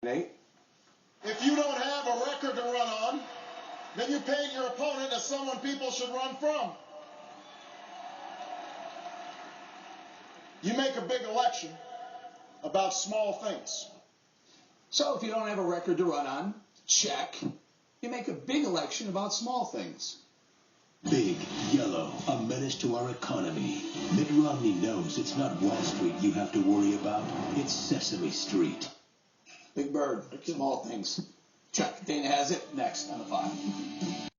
Nate? If you don't have a record to run on, then you paint your opponent as someone people should run from. You make a big election about small things. So if you don't have a record to run on, check. You make a big election about small things. Big, yellow, a menace to our economy. Mitt Romney knows it's not Wall Street you have to worry about. It's Sesame Street. Big bird, small things. Check. Dana has it. Next on the 5.